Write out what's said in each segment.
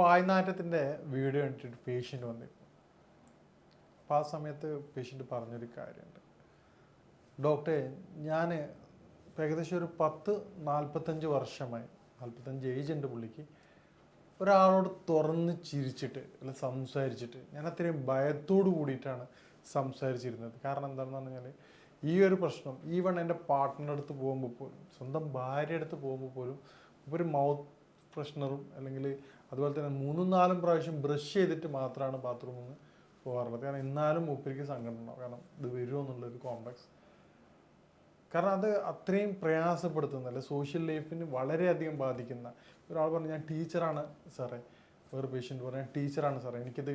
വായ്നാറ്റത്തിൻ്റെ video കണ്ടിട്ട് patient വന്നിരുന്നു. അപ്പോൾ ആ സമയത്ത് പേഷ്യൻ്റ് പറഞ്ഞൊരു കാര്യമുണ്ട്. ഡോക്ടറെ, ഞാൻ ഏകദേശം ഒരു 45 വർഷമായി, 45 ഏജ് ഉണ്ട് പുള്ളിക്ക്, ഒരാളോട് തുറന്ന് ചിരിച്ചിട്ട് അല്ല സംസാരിച്ചിട്ട് ഞാൻ അത്രയും ഭയത്തോട് കൂടിയിട്ടാണ് സംസാരിച്ചിരുന്നത്. കാരണം എന്താണെന്ന് പറഞ്ഞാൽ ഈ ഒരു പ്രശ്നം ഈവൺ എൻ്റെ പാർട്ട്ണറുടെ അടുത്ത് പോകുമ്പോൾ പോലും, സ്വന്തം ഭാര്യ അടുത്ത് പോകുമ്പോൾ പോലും ഒരു മൗത്ത് ഫ്രഷ്നറും അല്ലെങ്കിൽ അതുപോലെ തന്നെ 3-4 പ്രാവശ്യം ബ്രഷ് ചെയ്തിട്ട് മാത്രമാണ് ബാത്റൂമിൽ നിന്ന് പോകാറുള്ളത്. കാരണം എന്നാലും മൂപ്പരിക്ക് സങ്കടം ഉണ്ടാവും, കാരണം ഇത് വരുമോ എന്നുള്ളൊരു കോംപ്ലക്സ്. കാരണം അത് അത്രയും പ്രയാസപ്പെടുത്തുന്നല്ല, സോഷ്യൽ ലൈഫിന് വളരെയധികം ബാധിക്കുന്ന. ഒരാൾ പറഞ്ഞു ഞാൻ ടീച്ചറാണ് സാറേ, വേറെ പേഷ്യൻ്റ് പറഞ്ഞു ഞാൻ ടീച്ചറാണ് സാറേ, എനിക്കിത്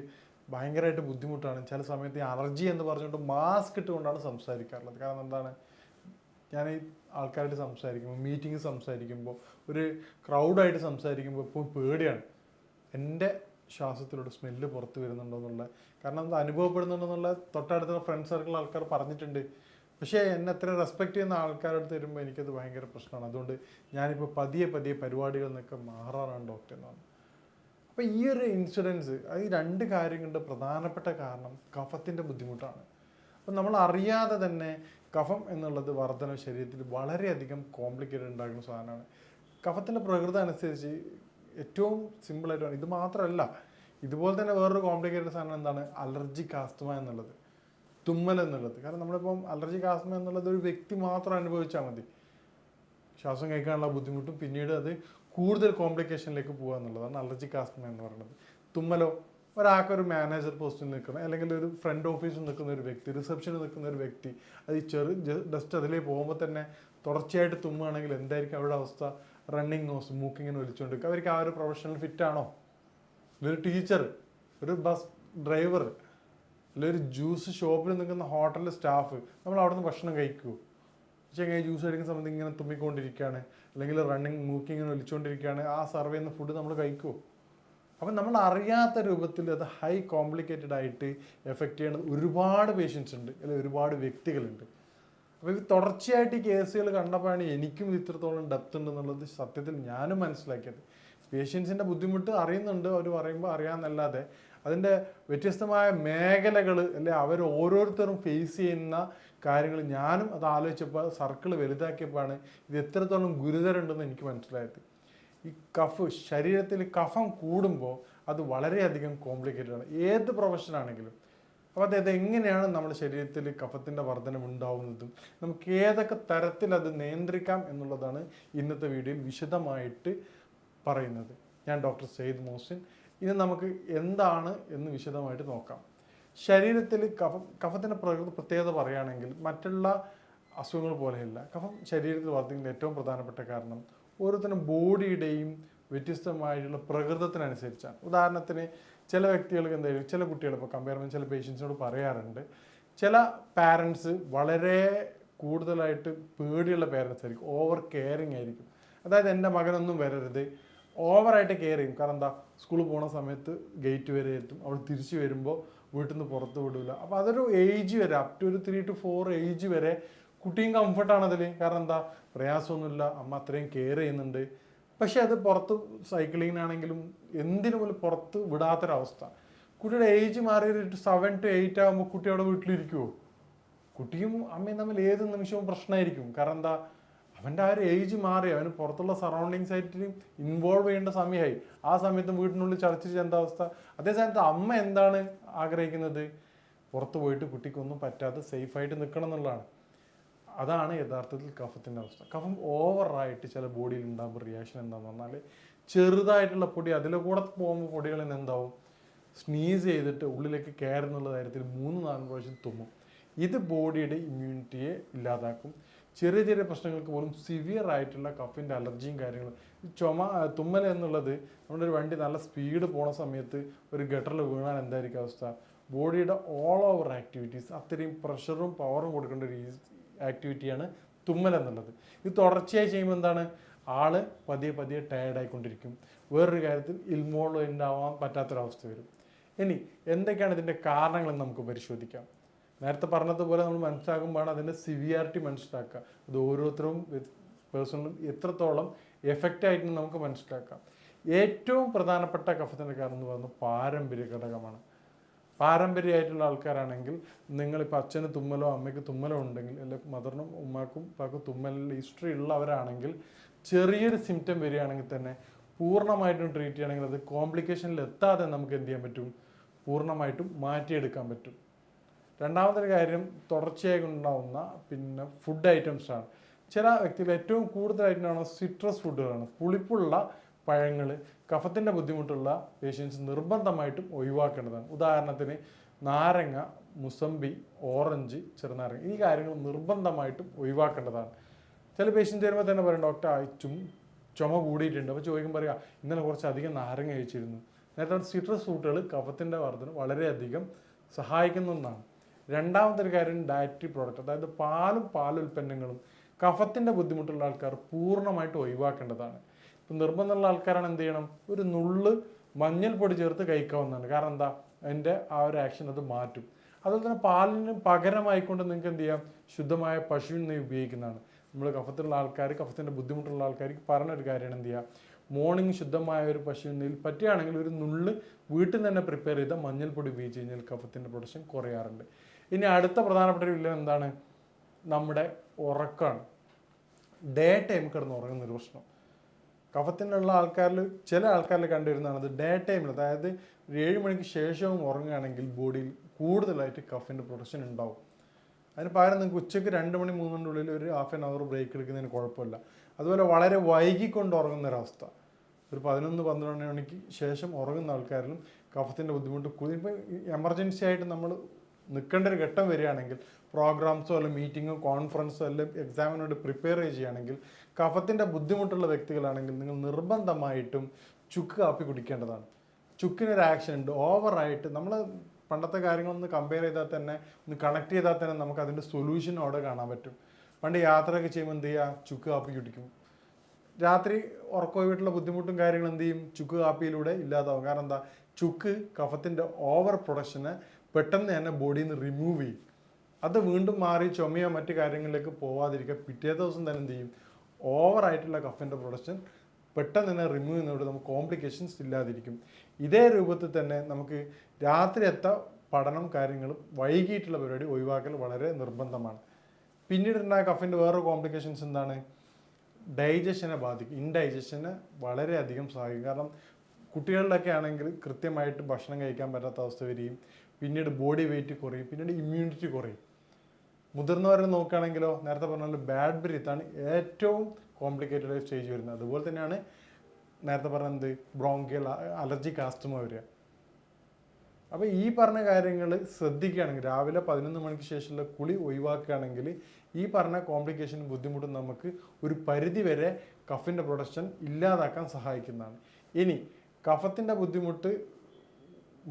ഭയങ്കരമായിട്ട് ബുദ്ധിമുട്ടാണ്. ചില സമയത്ത് ഈ അലർജി എന്ന് പറഞ്ഞുകൊണ്ട് മാസ്ക് ഇട്ടുകൊണ്ടാണ് സംസാരിക്കാറുള്ളത്. കാരണം എന്താണ്, ഞാൻ ഈ ആൾക്കാരായിട്ട് സംസാരിക്കുമ്പോൾ, മീറ്റിംഗ് സംസാരിക്കുമ്പോൾ, ഒരു ക്രൗഡായിട്ട് സംസാരിക്കുമ്പോൾ ഇപ്പോൾ പേടിയാണ് എൻ്റെ ശ്വാസത്തിലൂടെ സ്മെല്ല് പുറത്ത് വരുന്നുണ്ടോ എന്നുള്ള. കാരണം അത് അനുഭവപ്പെടുന്നുണ്ടെന്നുള്ള തൊട്ടടുത്തുള്ള ഫ്രണ്ട് സർക്കിൾ ആൾക്കാർ പറഞ്ഞിട്ടുണ്ട്. പക്ഷേ എന്നെ അത്ര റെസ്പെക്റ്റ് ചെയ്യുന്ന ആൾക്കാരടുത്ത് വരുമ്പോൾ എനിക്കത് ഭയങ്കര പ്രശ്നമാണ്. അതുകൊണ്ട് ഞാനിപ്പോൾ പതിയെ പരിപാടികളിൽ നിന്നൊക്കെ മാറാറാണ് ഡോക്ടർ എന്നാണ്. അപ്പോൾ ഈ ഒരു ഇൻസിഡൻസ്, അത് ഈ 2 കാര്യങ്ങളുടെ പ്രധാനപ്പെട്ട കാരണം കഫത്തിൻ്റെ ബുദ്ധിമുട്ടാണ്. അപ്പം നമ്മൾ അറിയാതെ തന്നെ കഫം എന്നുള്ളത് വർധന ശരീരത്തിൽ വളരെയധികം കോംപ്ലിക്കേറ്റഡ് ഉണ്ടാക്കുന്ന സാധനമാണ്. കഫത്തിൻ്റെ പ്രകൃതി അനുസരിച്ച് ഏറ്റവും സിമ്പിളായിട്ടാണ്. ഇത് മാത്രമല്ല, ഇതുപോലെ തന്നെ വേറൊരു കോംപ്ലിക്കേറ്റഡ് സാധനം എന്താണ്, അലർജിക് ആസ്തമ എന്നുള്ളത്, തുമ്മൽ എന്നുള്ളത്. കാരണം നമ്മളിപ്പം അലർജിക് ആസ്തമ എന്നുള്ളത് ഒരു വ്യക്തി മാത്രം അനുഭവിച്ചാൽ മതി, ശ്വാസം കഴിക്കാനുള്ള ബുദ്ധിമുട്ടും പിന്നീട് അത് കൂടുതൽ കോംപ്ലിക്കേഷനിലേക്ക് പോകുക എന്നുള്ളതാണ് അലർജിക് ആസ്തമ എന്ന് പറയുന്നത്. തുമ്മലോ, ഒരാൾക്കൊരു മാനേജർ പോസ്റ്റിൽ നിൽക്കുന്ന അല്ലെങ്കിൽ ഒരു ഫ്രണ്ട് ഓഫീസിൽ നിൽക്കുന്ന ഒരു വ്യക്തി, റിസപ്ഷനിൽ നിൽക്കുന്ന ഒരു വ്യക്തി, അത് ഈ ഡസ്റ്റ് അതിലേക്ക് പോകുമ്പോൾ തന്നെ തുടർച്ചയായിട്ട് തുമ്മുകയാണെങ്കിൽ എന്തായിരിക്കും അവരുടെ അവസ്ഥ? റണ്ണിങ് നോസ്, മൂക്കിങ്ങനെ വലിച്ചുകൊണ്ടിരിക്കുക. അവർക്ക് ആ ഒരു പ്രൊഫഷണൽ ഫിറ്റാണോ? ഒരു ടീച്ചർ, ഒരു ബസ് ഡ്രൈവർ, അല്ലെങ്കിൽ ഒരു ജ്യൂസ് ഷോപ്പിൽ നിൽക്കുന്ന ഹോട്ടലിൽ സ്റ്റാഫ്, നമ്മൾ അവിടെ നിന്ന് ഭക്ഷണം കഴിക്കുമോ? പക്ഷേ ജ്യൂസ് കഴിക്കുന്ന സമയത്ത് ഇങ്ങനെ തുമ്മിക്കൊണ്ടിരിക്കുകയാണ്, അല്ലെങ്കിൽ റണ്ണിങ് മൂക്കിങ്ങനെ വലിച്ചുകൊണ്ടിരിക്കുകയാണ്, ആ സർവ് ചെയ്യുന്ന ഫുഡ് നമ്മൾ കഴിക്കുമോ? അപ്പം നമ്മൾ അറിയാത്ത രൂപത്തിൽ അത് ഹൈ കോംപ്ലിക്കേറ്റഡ് ആയിട്ട് എഫക്റ്റ് ചെയ്യുന്ന ഒരുപാട് പേഷ്യൻസ് ഉണ്ട്, അല്ലെങ്കിൽ ഒരുപാട് വ്യക്തികളുണ്ട്. അപ്പോൾ ഇത് തുടർച്ചയായിട്ട് ഈ കേസുകൾ കണ്ടപ്പോഴാണ് എനിക്കും ഇത്രത്തോളം ഡെപ്ത് ഉണ്ടെന്നുള്ളത് സത്യത്തിൽ ഞാനും മനസ്സിലാക്കിയത്. പേഷ്യൻസിൻ്റെ ബുദ്ധിമുട്ട് അറിയുന്നുണ്ട്, അവർ പറയുമ്പോൾ അറിയാമെന്നല്ലാതെ അതിൻ്റെ വ്യത്യസ്തമായ മേഖലകൾ അല്ലെ അവർ ഓരോരുത്തരും ഫേസ് ചെയ്യുന്ന കാര്യങ്ങൾ ഞാനും അത് ആലോചിച്ചപ്പോൾ സർക്കിൾ വലുതാക്കിയപ്പോഴാണ് ഇത് എത്രത്തോളം ഗുരുതരമുണ്ടെന്ന് എനിക്ക് മനസ്സിലായത്. ഈ ശരീരത്തിൽ കഫം കൂടുമ്പോൾ അത് വളരെയധികം കോംപ്ലിക്കേറ്റഡ് ആണ്, ഏത് പ്രൊഫഷനാണെങ്കിലും. അപ്പോൾ അത് എങ്ങനെയാണ് നമ്മുടെ ശരീരത്തിൽ കഫത്തിൻ്റെ വർധനം ഉണ്ടാവുന്നതും നമുക്ക് ഏതൊക്കെ തരത്തിൽ അത് നിയന്ത്രിക്കാം എന്നുള്ളതാണ് ഇന്നത്തെ വീഡിയോയിൽ വിശദമായിട്ട് പറയുന്നത്. ഞാൻ ഡോക്ടർ സയ്യിദ് മോഹ്സിൻ. ഇനി നമുക്ക് എന്താണ് എന്ന് വിശദമായിട്ട് നോക്കാം. ശരീരത്തിൽ കഫത്തിൻ്റെ പ്രത്യേകത പറയുകയാണെങ്കിൽ മറ്റുള്ള അസുഖങ്ങൾ പോലെയല്ല. കഫം ശരീരത്തിൽ വർദ്ധിക്കുന്ന ഏറ്റവും പ്രധാനപ്പെട്ട കാരണം ഓരോരുത്തരും ബോഡിയുടെയും വ്യത്യസ്തമായിട്ടുള്ള പ്രകൃതത്തിനനുസരിച്ചാണ്. ഉദാഹരണത്തിന് ചില വ്യക്തികൾക്ക് എന്തായാലും, ചില കുട്ടികൾ ഇപ്പോൾ കമ്പയർ ചെയ്യുമ്പോൾ ചില പേഷ്യൻസിനോട് പറയാറുണ്ട്, ചില പാരൻസ് വളരെ കൂടുതലായിട്ട് പേടിയുള്ള പാരൻസ് ആയിരിക്കും, ഓവർ കെയറിങ് ആയിരിക്കും. അതായത് എൻ്റെ മകനൊന്നും വരരുത്, ഓവറായിട്ട് കെയർ ചെയ്യും. കാരണം എന്താ, സ്കൂളിൽ പോകുന്ന സമയത്ത് ഗേറ്റ് വരെ എത്തും, അവിടെ തിരിച്ചു വരുമ്പോൾ വീട്ടിൽ നിന്ന് പുറത്ത് വിടില്ല. അപ്പോൾ അതൊരു ഏജ് വരെ, അപ് ടു ഒരു 3 to 4 ഏജ് വരെ കുട്ടിയും കംഫർട്ടാണ് അതിൽ. കാരണം എന്താ, പ്രയാസമൊന്നുമില്ല, അമ്മ അത്രയും കെയർ ചെയ്യുന്നുണ്ട്. പക്ഷെ അത് പുറത്ത് സൈക്ലിങ്ങിനാണെങ്കിലും എന്തിനു പോലും പുറത്ത് വിടാത്തൊരവസ്ഥ. കുട്ടിയുടെ ഏജ് മാറി 7 to 8 ആകുമ്പോൾ കുട്ടി അവിടെ വീട്ടിലിരിക്കുമോ? കുട്ടിയും അമ്മയും തമ്മിൽ ഏത് നിമിഷവും പ്രശ്നമായിരിക്കും. കാരണം എന്താ, അവൻ്റെ ആ ഒരു ഏജ് മാറി, അവന് പുറത്തുള്ള സറൗണ്ടിങ്സ് ആയിട്ട് ഇൻവോൾവ് ചെയ്യേണ്ട സമയമായി. ആ സമയത്ത് വീട്ടിനുള്ളിൽ ചർച്ച എന്താ അവസ്ഥ? അതേസമയത്ത് അമ്മ എന്താണ് ആഗ്രഹിക്കുന്നത്? പുറത്ത് പോയിട്ട് കുട്ടിക്കൊന്നും പറ്റാതെ സേഫായിട്ട് നിൽക്കണം എന്നുള്ളതാണ്. അതാണ് യഥാർത്ഥത്തിൽ കഫത്തിൻ്റെ അവസ്ഥ. കഫം ഓവറായിട്ട് ചില ബോഡിയിൽ ഉണ്ടാകുമ്പോൾ റിയാക്ഷൻ എന്താണെന്ന് പറഞ്ഞാൽ, ചെറുതായിട്ടുള്ള പൊടി അതിലെ കൂടെ പോകുമ്പോൾ പൊടികളിൽ നിന്ന് എന്താവും, സ്നീസ് ചെയ്തിട്ട് ഉള്ളിലേക്ക് കയറുന്നുള്ള കാര്യത്തിൽ 3-4 പ്രാവശ്യം തുമ്മും. ഇത് ബോഡിയുടെ ഇമ്മ്യൂണിറ്റിയെ ഇല്ലാതാക്കും. ചെറിയ ചെറിയ പ്രശ്നങ്ങൾക്ക് പോലും സിവിയർ ആയിട്ടുള്ള കഫിൻ്റെ അലർജിയും കാര്യങ്ങളും. തുമ്മൽ എന്നുള്ളത്, നമ്മുടെ ഒരു വണ്ടി നല്ല സ്പീഡ് പോണ സമയത്ത് ഒരു ഗട്ടറിൽ വീണാൽ എന്തായിരിക്കും അവസ്ഥ? ബോഡിയുടെ ഓൾ ഓവർ ആക്ടിവിറ്റീസ്, അത്രയും പ്രഷറും പവറും കൊടുക്കേണ്ട ഒരു ആക്ടിവിറ്റിയാണ് തുമ്മൽ എന്നുള്ളത്. ഇത് തുടർച്ചയായി ചെയ്യുമ്പോൾ എന്താണ്, ആള് പതിയെ ടയർഡായിക്കൊണ്ടിരിക്കും. വേറൊരു കാര്യത്തിൽ ഇൻവോൾവ്മെൻ്റ് ആവാൻ പറ്റാത്തൊരവസ്ഥ വരും. ഇനി എന്തൊക്കെയാണ് ഇതിൻ്റെ കാരണങ്ങളെന്ന് നമുക്ക് പരിശോധിക്കാം. നേരത്തെ പറഞ്ഞതുപോലെ നമ്മൾ മനസ്സിലാക്കുമ്പോഴാണ് അതിൻ്റെ സിവിയാരിറ്റി മനസ്സിലാക്കുക. അത് ഓരോരുത്തരും പേഴ്സണലും എത്രത്തോളം എഫക്റ്റ് ആയിട്ട് നമുക്ക് മനസ്സിലാക്കാം. ഏറ്റവും പ്രധാനപ്പെട്ട കഫത്തിൻ്റെ കാരണം എന്ന് പറയുന്നത് പാരമ്പര്യ ഘടകമാണ്. പാരമ്പര്യമായിട്ടുള്ള ആൾക്കാരാണെങ്കിൽ നിങ്ങളിപ്പോൾ അച്ഛന് തുമ്മലോ അമ്മയ്ക്ക് തുമ്മലോ ഉണ്ടെങ്കിൽ, അല്ലെങ്കിൽ മദറിനും ഉമ്മാക്കും ഉപ്പാക്കും തുമ്മലിൽ ഹിസ്റ്ററി ഉള്ളവരാണെങ്കിൽ ചെറിയൊരു സിംറ്റം വരികയാണെങ്കിൽ തന്നെ പൂർണ്ണമായിട്ടും ട്രീറ്റ് ചെയ്യുകയാണെങ്കിൽ അത് കോംപ്ലിക്കേഷനിൽ എത്താതെ നമുക്ക് എന്ത് ചെയ്യാൻ പറ്റും, പൂർണ്ണമായിട്ടും മാറ്റിയെടുക്കാൻ പറ്റും. രണ്ടാമതൊരു കാര്യം തുടർച്ചയായി ഉണ്ടാവുന്ന പിന്നെ ഫുഡ് ഐറ്റംസാണ്. ചില വ്യക്തികൾ ഏറ്റവും കൂടുതലായിട്ടുണ്ടാവുന്ന സിട്രസ് ഫുഡുകളാണ്. പുളിപ്പുള്ള പഴങ്ങൾ കഫത്തിൻ്റെ ബുദ്ധിമുട്ടുള്ള പേഷ്യൻസ് നിർബന്ധമായിട്ടും ഒഴിവാക്കേണ്ടതാണ്. ഉദാഹരണത്തിന് നാരങ്ങ, മുസമ്പി, ഓറഞ്ച്, ചെറുനാരങ്ങ, ഈ കാര്യങ്ങൾ നിർബന്ധമായിട്ടും ഒഴിവാക്കേണ്ടതാണ്. ചില പേഷ്യൻസ് വരുമ്പോൾ തന്നെ പറയും ഡോക്ടർ ചുമ കൂടിയിട്ടുണ്ട്. അപ്പോൾ ചോദിക്കുമ്പോൾ പറയുക ഇന്നലെ കുറച്ചധികം നാരങ്ങ കഴിച്ചിരുന്നു. നേരത്തെ സിട്രസ് ഫ്രൂട്ടുകൾ കഫത്തിൻ്റെ വർദ്ധന വളരെയധികം സഹായിക്കുന്നതാണ്. രണ്ടാമത്തെ ഒരു കാര്യം ഡയറ്ററി പ്രോഡക്റ്റ്, അതായത് പാലുൽപ്പന്നങ്ങളും കഫത്തിൻ്റെ ബുദ്ധിമുട്ടുള്ള ആൾക്കാർ പൂർണ്ണമായിട്ട് ഒഴിവാക്കേണ്ടതാണ്. ഇപ്പം നിർബന്ധമുള്ള ആൾക്കാരാണ് എന്ത് ചെയ്യണം, ഒരു നുള്ള് മഞ്ഞൾപ്പൊടി ചേർത്ത് കഴിക്കാവുന്നതാണ്. കാരണം എന്താ, അതിൻ്റെ ആ ഒരു ആക്ഷൻ അത് മാറ്റും. അതുപോലെ തന്നെ പാലിന് പകരമായിക്കൊണ്ട് നിങ്ങൾക്ക് എന്ത് ചെയ്യാം, ശുദ്ധമായ പശുവിൻ നെയ്യ് ഉപയോഗിക്കുന്നതാണ്. നമ്മൾ കഫത്തിലുള്ള ആൾക്കാർ, കഫത്തിൻ്റെ ബുദ്ധിമുട്ടുള്ള ആൾക്കാർക്ക് പറഞ്ഞൊരു കാര്യമാണ് എന്ത് ചെയ്യുക, മോർണിംഗ് ശുദ്ധമായ ഒരു പശുവിൻ നെയ്യിൽ പറ്റുകയാണെങ്കിൽ ഒരു നുള്ള് വീട്ടിൽ നിന്ന് തന്നെ പ്രിപ്പയർ ചെയ്ത മഞ്ഞൾപ്പൊടി ഉപയോഗിച്ച് കഴിഞ്ഞാൽ കഫത്തിൻ്റെ പ്രൊഡക്ഷൻ കുറയാറുണ്ട്. ഇനി അടുത്ത പ്രധാനപ്പെട്ട ഒരു വില്ലൻ എന്താണ്, നമ്മുടെ ഉറക്കമാണ്. ഡേ ടൈം കിടന്ന് ഉറങ്ങുന്നൊരു പ്രശ്നം കഫത്തിനുള്ള ആൾക്കാരിൽ, ചില ആൾക്കാരിൽ കണ്ടുവരുന്നതാണ്. അത് ഡേ ടൈമിൽ, അതായത് 7 മണിക്ക് ശേഷവും ഉറങ്ങുകയാണെങ്കിൽ ബോഡിയിൽ കൂടുതലായിട്ട് കഫിൻ്റെ പ്രൊഡക്ഷൻ ഉണ്ടാവും. അതിന് പകരം നിങ്ങൾക്ക് ഉച്ചയ്ക്ക് 2 മണി 3 മണിൻ്റെ ഉള്ളിൽ ഒരു ഹാഫ് ആൻ അവർ ബ്രേക്ക് എടുക്കുന്നതിന് കുഴപ്പമില്ല. അതുപോലെ വളരെ വൈകിക്കൊണ്ട് ഉറങ്ങുന്നൊരവസ്ഥ, ഒരു 11-12 മണിക്ക് ശേഷം ഉറങ്ങുന്ന ആൾക്കാരിലും കഫത്തിൻ്റെ ബുദ്ധിമുട്ട് കൂടുതൽ. ഇപ്പോൾ എമർജൻസി ആയിട്ട് നമ്മൾ നിൽക്കേണ്ട ഒരു ഘട്ടം വരികയാണെങ്കിൽ, പ്രോഗ്രാംസോ അല്ലെങ്കിൽ മീറ്റിങ്ങോ കോൺഫറൻസോ അല്ലെങ്കിൽ എക്സാമിനോട് പ്രിപ്പയർ ചെയ്യുകയാണെങ്കിൽ, കഫത്തിൻ്റെ ബുദ്ധിമുട്ടുള്ള വ്യക്തികളാണെങ്കിൽ നിങ്ങൾ നിർബന്ധമായിട്ടും ചുക്ക് കാപ്പി കുടിക്കേണ്ടതാണ്. ചുക്കിനൊരു ആക്ഷൻ ഉണ്ട്. ഓവറായിട്ട് നമ്മൾ പണ്ടത്തെ കാര്യങ്ങളൊന്ന് കമ്പയർ ചെയ്താൽ തന്നെ, ഒന്ന് കണക്ട് ചെയ്താൽ തന്നെ നമുക്ക് അതിൻ്റെ സൊല്യൂഷൻ അവിടെ കാണാൻ പറ്റും. പണ്ട് യാത്രയൊക്കെ ചെയ്യുമ്പോൾ എന്ത് ചെയ്യുക, ചുക്ക് കാപ്പി കുടിക്കും. രാത്രി ഉറക്കമായിട്ടുള്ള ബുദ്ധിമുട്ടും കാര്യങ്ങളും എന്ത് ചെയ്യും, ചുക്ക് കാപ്പിയിലൂടെ ഇല്ലാതാവും. കാരണം എന്താ, ചുക്ക് കഫത്തിൻ്റെ ഓവർ പ്രൊഡക്ഷനെ പെട്ടെന്ന് തന്നെ ബോഡിയിൽ നിന്ന് റിമൂവ് ചെയ്യും. അത് വീണ്ടും മാറി ചുമയോ മറ്റു കാര്യങ്ങളിലേക്ക് പോവാതിരിക്കുക. പിറ്റേ ദിവസം തന്നെ എന്ത് ചെയ്യും, ഓവറായിട്ടുള്ള കഫിൻ്റെ പ്രൊഡക്ഷൻ പെട്ടെന്ന് തന്നെ റിമൂവ് ചെയ്യുന്നതോടെ നമുക്ക് കോംപ്ലിക്കേഷൻസ് ഇല്ലാതിരിക്കും. ഇതേ രൂപത്തിൽ തന്നെ നമുക്ക് രാത്രിയത്തെ പഠനം കാര്യങ്ങളും വൈകിട്ടുള്ള പരിപാടി ഒഴിവാക്കൽ വളരെ നിർബന്ധമാണ്. പിന്നീടുണ്ടായ കഫിൻ്റെ വേറെ കോംപ്ലിക്കേഷൻസ് എന്താണ്, ഡൈജഷനെ ബാധിക്കും. ഇൻഡൈജഷനെ വളരെയധികം സഹായിക്കും. കാരണം കുട്ടികളിലൊക്കെ ആണെങ്കിൽ കൃത്യമായിട്ട് ഭക്ഷണം കഴിക്കാൻ പറ്റാത്ത അവസ്ഥ വരികയും പിന്നീട് ബോഡി വെയിറ്റ് കുറയും, പിന്നീട് ഇമ്മ്യൂണിറ്റി കുറയും. മുതിർന്നവരെ നോക്കുകയാണെങ്കിലോ നേരത്തെ പറഞ്ഞ ബാഡ് ബ്രീത്താണ് ഏറ്റവും കോംപ്ലിക്കേറ്റഡ് സ്റ്റേജ് വരുന്നത്. അതുപോലെ തന്നെയാണ് നേരത്തെ പറഞ്ഞത് ബ്രോങ്കിയൽ അലർജിക് ആസ്തമ വരിക. അപ്പോൾ ഈ പറഞ്ഞ കാര്യങ്ങൾ ശ്രദ്ധിക്കുകയാണെങ്കിൽ, രാവിലെ 11 മണിക്ക് ശേഷമുള്ള കുളി ഒഴിവാക്കുകയാണെങ്കിൽ ഈ പറഞ്ഞ കോംപ്ലിക്കേഷനും ബുദ്ധിമുട്ടും നമുക്ക് ഒരു പരിധി വരെ കഫിൻ്റെ പ്രൊഡക്ഷൻ ഇല്ലാതാക്കാൻ സഹായിക്കുന്നതാണ്. ഇനി കഫത്തിൻ്റെ ബുദ്ധിമുട്ട്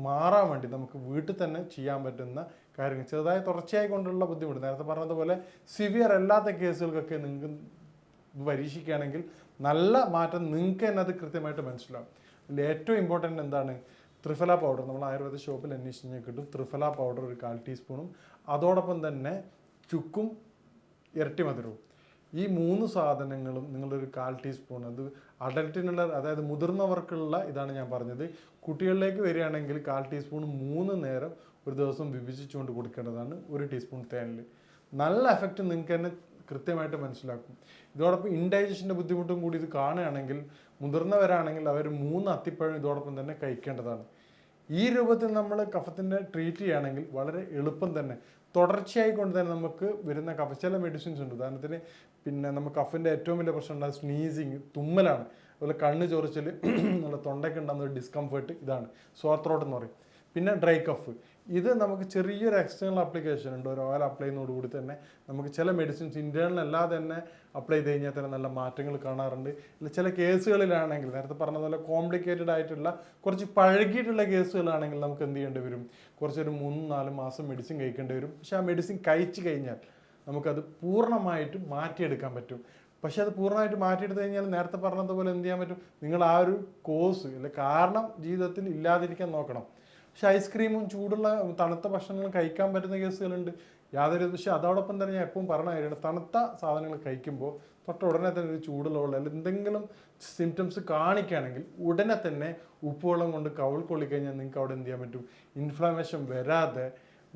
മാറാൻ വേണ്ടി നമുക്ക് വീട്ടിൽ തന്നെ ചെയ്യാൻ പറ്റുന്ന കാര്യങ്ങൾ, ചെറുതായി തുടർച്ചയായി കൊണ്ടുള്ള ബുദ്ധിമുട്ട്, നേരത്തെ പറഞ്ഞതുപോലെ സിവിയർ അല്ലാത്ത കേസുകൾക്കൊക്കെ നിങ്ങൾക്ക് പരീക്ഷിക്കുകയാണെങ്കിൽ നല്ല മാറ്റം നിങ്ങൾക്ക് തന്നെ അത് കൃത്യമായിട്ട് മനസ്സിലാവും. അതിൽ ഏറ്റവും ഇമ്പോർട്ടൻ്റ് എന്താണ്, ത്രിഫല പൗഡർ. നമ്മൾ ആയുർവേദ ഷോപ്പിൽ അന്വേഷിച്ച് കിട്ടും. ത്രിഫല പൗഡർ ഒരു 1/4 ടീസ്പൂണും അതോടൊപ്പം തന്നെ ചുക്കും ഇരട്ടി മധുരവും, ഈ 3 സാധനങ്ങളും നിങ്ങളൊരു 1/4 ടീസ്പൂൺ, അത് അഡൽട്ടിനുള്ള, അതായത് മുതിർന്നവർക്കുള്ള ഇതാണ് ഞാൻ പറഞ്ഞത്. കുട്ടികളിലേക്ക് വരികയാണെങ്കിൽ 1/4 ടീസ്പൂൺ 3 നേരം ഒരു ദിവസം വിഭജിച്ചുകൊണ്ട് കൊടുക്കേണ്ടതാണ് 1 ടീസ്പൂൺ തേനിൽ. നല്ല എഫക്റ്റ് നിങ്ങൾക്ക് തന്നെ കൃത്യമായിട്ട് മനസ്സിലാക്കും. ഇതോടൊപ്പം ഇൻഡൈജഷൻ്റെ ബുദ്ധിമുട്ടും കൂടി ഇത് കാണുകയാണെങ്കിൽ, മുതിർന്നവരാണെങ്കിൽ അവർ 3 അത്തിപ്പഴം ഇതോടൊപ്പം തന്നെ കഴിക്കേണ്ടതാണ്. ഈ രൂപത്തിൽ നമ്മൾ കഫത്തിൻ്റെ ട്രീറ്റ് ചെയ്യുകയാണെങ്കിൽ വളരെ എളുപ്പം തന്നെ തുടർച്ചയായി കൊണ്ട് തന്നെ നമുക്ക് വരുന്ന കഫ, ചില മെഡിസിൻസ് ഉണ്ട്. ഉദാഹരണത്തിന് പിന്നെ നമുക്ക് കഫിൻ്റെ ഏറ്റവും വലിയ പ്രശ്നം ഉണ്ടാകും സ്നീസിങ്, തുമ്മലാണ്. അതുപോലെ കണ്ണ് ചൊറിച്ചൽ, നല്ല തൊണ്ടയ്ക്ക് ഉണ്ടാകുന്ന ഒരു ഡിസ്കംഫേർട്ട്, ഇതാണ് സോർ ത്രോട്ട് എന്ന് പറയും. പിന്നെ ഡ്രൈ കഫ്, ഇത് നമുക്ക് ചെറിയൊരു എക്സ്റ്റേണൽ ആപ്ലിക്കേഷൻ ഉണ്ട്. ഒരു ഓയിൽ അപ്ലൈ ചെയ്യുന്നതോടുകൂടി തന്നെ നമുക്ക് ചില മെഡിസിൻസ് ഇൻറ്റേർണൽ അല്ലാതെ തന്നെ അപ്ലൈ ചെയ്ത് കഴിഞ്ഞാൽ തന്നെ നല്ല മാറ്റങ്ങൾ കാണാറുണ്ട്. ചില കേസുകളിലാണെങ്കിൽ നേരത്തെ പറഞ്ഞതുപോലെ കോംപ്ലിക്കേറ്റഡ് ആയിട്ടുള്ള കുറച്ച് പഴകിയിട്ടുള്ള കേസുകളാണെങ്കിൽ നമുക്ക് എന്ത് ചെയ്യേണ്ടി വരും, കുറച്ചൊരു 3-4 മാസം മെഡിസിൻ കഴിക്കേണ്ടി വരും. പക്ഷേ ആ മെഡിസിൻ കഴിച്ചു കഴിഞ്ഞാൽ നമുക്കത് പൂർണ്ണമായിട്ട് മാറ്റിയെടുക്കാൻ പറ്റും. പക്ഷേ അത് പൂർണ്ണമായിട്ട് മാറ്റിയെടുത്ത് കഴിഞ്ഞാൽ നേരത്തെ പറഞ്ഞതുപോലെ എന്ത് ചെയ്യാൻ പറ്റും, നിങ്ങൾ ആ ഒരു കോസ് അല്ലെ കാരണം ജീവിതത്തിൽ ഇല്ലാതിരിക്കാൻ നോക്കണം. പക്ഷെ ഐസ്ക്രീമും ചൂടുള്ള തണുത്ത ഭക്ഷണങ്ങളും കഴിക്കാൻ പറ്റുന്ന കേസുകളുണ്ട് യാതൊരു. പക്ഷേ അതോടൊപ്പം തന്നെ ഞാൻ എപ്പോഴും പറഞ്ഞ കാര്യമാണ്, തണുത്ത സാധനങ്ങൾ കഴിക്കുമ്പോൾ തൊട്ട ഉടനെ തന്നെ ഒരു ചൂടുള്ള വെള്ളം അല്ലെങ്കിൽ എന്തെങ്കിലും സിംറ്റംസ് കാണിക്കുകയാണെങ്കിൽ ഉടനെ തന്നെ ഉപ്പുവെള്ളം കൊണ്ട് കവിൾ കൊള്ളിക്കഴിഞ്ഞാൽ നിങ്ങൾക്ക് അവിടെ എന്ത് ചെയ്യാൻ പറ്റും, ഇൻഫ്ലമേഷൻ വരാതെ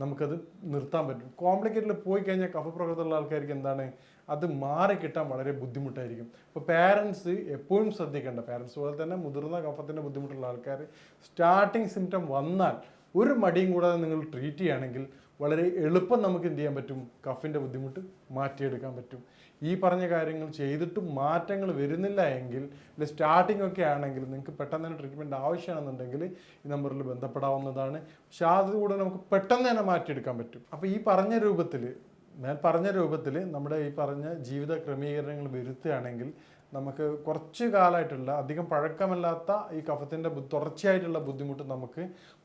നമുക്കത് നിർത്താൻ പറ്റും. കോംപ്ലിക്കേറ്റഡിൽ പോയി കഴിഞ്ഞാൽ കഫപ്രകൃതമുള്ള ആൾക്കാർക്ക് എന്താണ്, അത് മാറിക്കിട്ടാൻ വളരെ ബുദ്ധിമുട്ടായിരിക്കും. അപ്പോൾ പാരൻസ് എപ്പോഴും ശ്രദ്ധിക്കേണ്ട, പാരൻസ് പോലെ തന്നെ മുതിർന്ന കഫത്തിൻ്റെ ബുദ്ധിമുട്ടുള്ള ആൾക്കാർ സ്റ്റാർട്ടിങ് സിംറ്റം വന്നാൽ ഒരു മടിയും കൂടാതെ നിങ്ങൾ ട്രീറ്റ് ചെയ്യുകയാണെങ്കിൽ വളരെ എളുപ്പം നമുക്ക് എന്ത് ചെയ്യാൻ പറ്റും, കഫിൻ്റെ ബുദ്ധിമുട്ട് മാറ്റിയെടുക്കാൻ പറ്റും. ഈ പറഞ്ഞ കാര്യങ്ങൾ ചെയ്തിട്ടും മാറ്റങ്ങൾ വരുന്നില്ല എങ്കിൽ, അല്ലെങ്കിൽ സ്റ്റാർട്ടിംഗ് ഒക്കെ ആണെങ്കിൽ നിങ്ങൾക്ക് പെട്ടെന്ന് തന്നെ ട്രീറ്റ്മെൻറ്റ് ആവശ്യമാണെന്നുണ്ടെങ്കിൽ ഈ നമ്പറിൽ ബന്ധപ്പെടാവുന്നതാണ്. പക്ഷെ അതുകൂടെ നമുക്ക് പെട്ടെന്ന് തന്നെ മാറ്റിയെടുക്കാൻ പറ്റും. അപ്പോൾ ഈ പറഞ്ഞ രൂപത്തിൽ നമ്മുടെ ഈ പറഞ്ഞ ജീവിത ക്രമീകരണങ്ങൾ വരുത്തുകയാണെങ്കിൽ നമുക്ക് കുറച്ച് കാലമായിട്ടുള്ള അധികം പഴക്കമല്ലാത്ത ഈ കഫത്തിൻ്റെ തുടർച്ചയായിട്ടുള്ള ബുദ്ധിമുട്ട് നമുക്ക്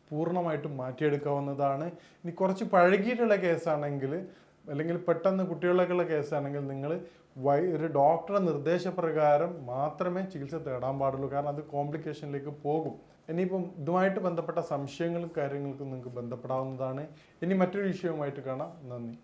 പൂർണ്ണമായിട്ടും മാറ്റിയെടുക്കാവുന്നതാണ്. ഇനി കുറച്ച് പഴകിയിട്ടുള്ള കേസാണെങ്കിൽ, അല്ലെങ്കിൽ പെട്ടെന്ന് കുട്ടികളിലേക്കുള്ള കേസാണെങ്കിൽ നിങ്ങൾ ഒരു ഡോക്ടറുടെ നിർദ്ദേശപ്രകാരം മാത്രമേ ചികിത്സ തേടാൻ പാടുള്ളൂ. കാരണം അത് കോംപ്ലിക്കേഷനിലേക്ക് പോകും. ഇനിയിപ്പം ഇതുമായിട്ട് ബന്ധപ്പെട്ട സംശയങ്ങളും കാര്യങ്ങൾക്കും നിങ്ങൾക്ക് ബന്ധപ്പെടാവുന്നതാണ്. ഇനി മറ്റൊരു വിഷയവുമായിട്ട് കാണാം. നന്ദി.